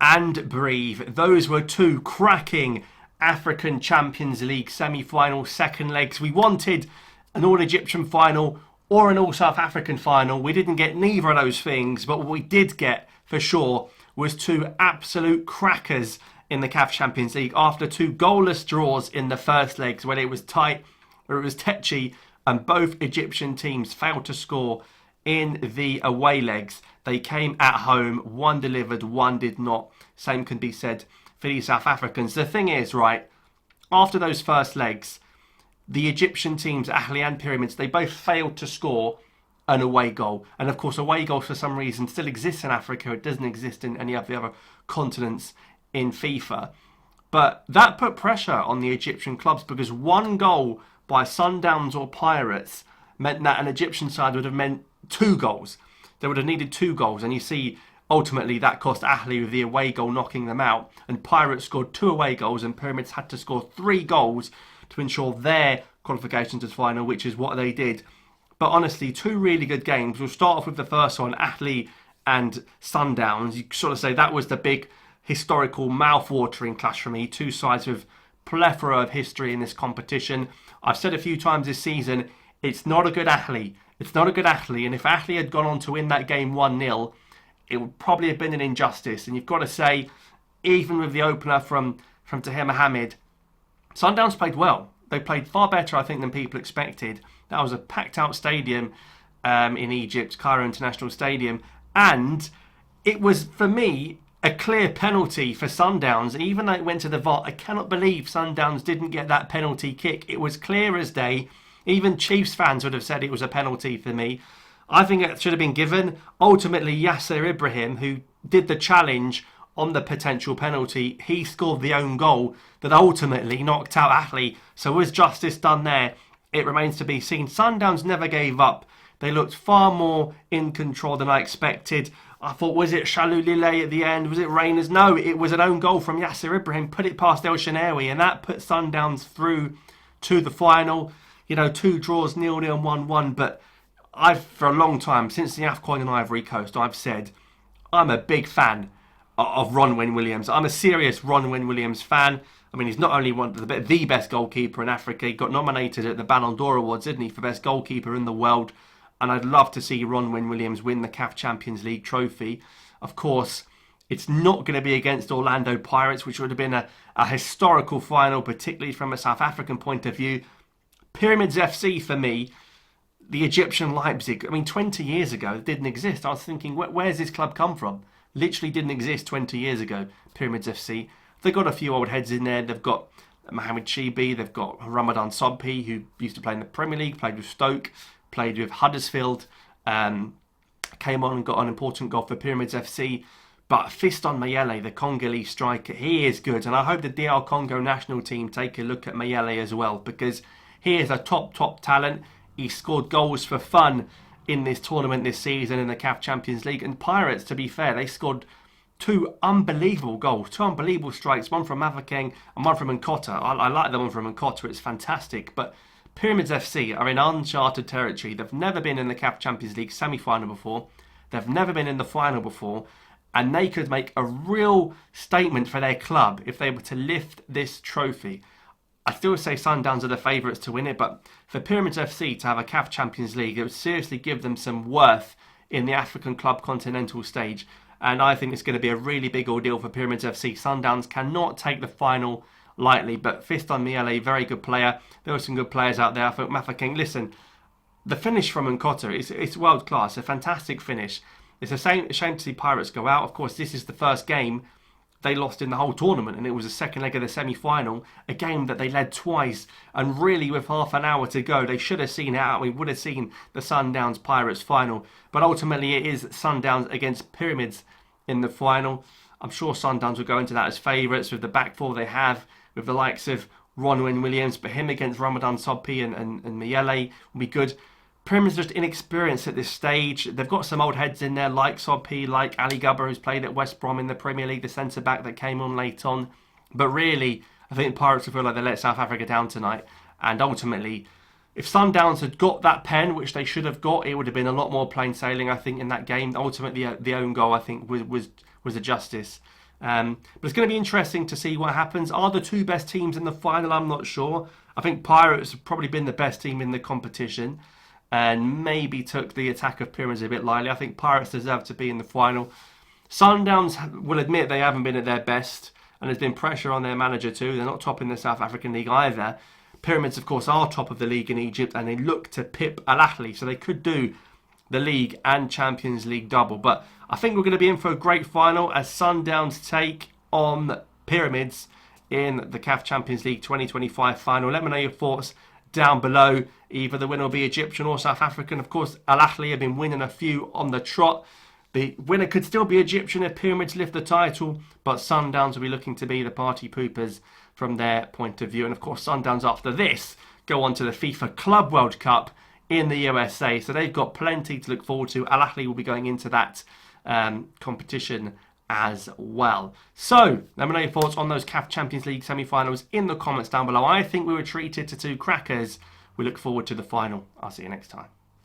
and breathe. Those were two cracking African Champions League semi-final second legs. We wanted an all-Egyptian final or an all-South African final. We didn't get neither of those things, but what we did get for sure was two absolute crackers in the CAF Champions League after two goalless draws in the first legs when it was tight, where it was tetchy, and both Egyptian teams failed to score in the away legs. They came at home, one delivered, one did not. Same can be said for the South Africans. The thing is, right, after those first legs, the Egyptian teams, Ahly and Pyramids, they both failed to score an away goal. And of course, away goals for some reason still exists in Africa. It doesn't exist in any of the other continents in FIFA. But that put pressure on the Egyptian clubs because one goal by Sundowns or Pirates meant that an Egyptian side would have meant two goals. They would have needed two goals. And you see, ultimately, that cost Ahly with the away goal knocking them out. And Pirates scored two away goals and Pyramids had to score 3 goals to ensure their qualification to the final, which is what they did. But honestly, two really good games. We'll start off with the first one, Ahly and Sundowns. You sort of say that was the big historical mouth-watering clash for me. Two sides with plethora of history in this competition. I've said a few times this season, it's not a good Ahly. It's not a good Ahly. And if Ahly had gone on to win that game 1-0, it would probably have been an injustice. And you've got to say, even with the opener from Tahir Mohamed, Sundowns played well. They played far better, I think, than people expected. That was a packed-out stadium in Egypt, Cairo International Stadium. And it was, for me, a clear penalty for Sundowns. Even though it went to the VAR, I cannot believe Sundowns didn't get that penalty kick. It was clear as day. Even Chiefs fans would have said it was a penalty for me. I think it should have been given. Ultimately, Yasser Ibrahim, who did the challenge on the potential penalty, he scored the own goal that ultimately knocked out Ahly. So was justice done there? It remains to be seen. Sundowns never gave up. They looked far more in control than I expected. I thought, was it Shalulile at the end? Was it Rainers? No, it was an own goal from Yasser Ibrahim. Put it past El Shenawi, and that put Sundowns through to the final. You know, 2 draws, 0-0 and 1-1. But I've, for a long time, since the AFCON and Ivory Coast, I've said I'm a big fan of Ronwen Williams. I'm a serious Ronwen Williams fan. I mean, he's not only the best goalkeeper in Africa, he got nominated at the Ballon d'Or Awards, didn't he, for best goalkeeper in the world. And I'd love to see Ronwen Williams win the CAF Champions League trophy. Of course, it's not going to be against Orlando Pirates, which would have been a historical final, particularly from a South African point of view. Pyramids FC, for me, the Egyptian Leipzig, I mean, 20 years ago, it didn't exist. I was thinking, where's this club come from? Literally didn't exist 20 years ago, Pyramids FC. They've got a few old heads in there. They've got Mohamed Chibi. They've got Ramadan Sobhi, who used to play in the Premier League, played with Stoke, played with Huddersfield, came on and got an important goal for Pyramids FC. But Fiston Mayele, the Congolese striker, he is good. And I hope the DR Congo national team take a look at Mayele as well, because he is a top talent. He scored goals for fun in this tournament this season in the CAF Champions League. And Pirates, to be fair, they scored 2 unbelievable goals, 2 unbelievable strikes, one from Mavakeng and one from Nkota. I like the one from Nkota, it's fantastic. But Pyramids FC are in uncharted territory. They've never been in the CAF Champions League semi-final before. They've never been in the final before. And they could make a real statement for their club if they were to lift this trophy. I still say Sundowns are the favourites to win it, but for Pyramids FC to have a CAF Champions League, it would seriously give them some worth in the African club continental stage. And I think it's going to be a really big ordeal for Pyramids FC. Sundowns cannot take the final lightly, but Fiston Mayele, very good player. There were some good players out there. I thought Mafeking, listen, the finish from Nkota, it's world class, a fantastic finish. It's a shame to see Pirates go out. Of course, this is the first game they lost in the whole tournament, and it was the second leg of the semi-final, a game that they led twice, and really with half an hour to go, they should have seen it out. We would have seen the Sundowns Pirates final, but ultimately it is Sundowns against Pyramids in the final. I'm sure Sundowns will go into that as favourites with the back four they have, with the likes of Ronwen Williams, but him against Ramadan Sobhi and Mayele will be good. Pyramids just inexperienced at this stage. They've got some old heads in there like Sobhi, like Ali Gubber, who's played at West Brom in the Premier League, the centre-back that came on late on. But really, I think Pirates will feel like they let South Africa down tonight. And ultimately, if Sundowns had got that pen, which they should have got, it would have been a lot more plain sailing, I think, in that game. Ultimately, the own goal, I think, was a justice. But it's going to be interesting to see what happens. Are the two best teams in the final? I'm not sure. I think Pirates have probably been the best team in the competition and maybe took the attack of Pyramids a bit lightly. I think Pirates deserve to be in the final. Sundowns will admit they haven't been at their best, and there's been pressure on their manager too. They're not top in the South African League either. Pyramids, of course, are top of the league in Egypt, and they look to pip Ahly, so they could do the league and Champions League double. But I think we're going to be in for a great final as Sundowns take on Pyramids in the CAF Champions League 2025 final. Let me know your thoughts down below. Either the winner will be Egyptian or South African. Of course, Ahly have been winning a few on the trot. The winner could still be Egyptian if Pyramids lift the title, but Sundowns will be looking to be the party poopers from their point of view. And of course, Sundowns after this go on to the FIFA Club World Cup in the USA. So they've got plenty to look forward to. Ahly will be going into that competition as well. So let me know your thoughts on those CAF Champions League semi-finals in the comments down below. I think we were treated to two crackers. We look forward to the final. I'll see you next time.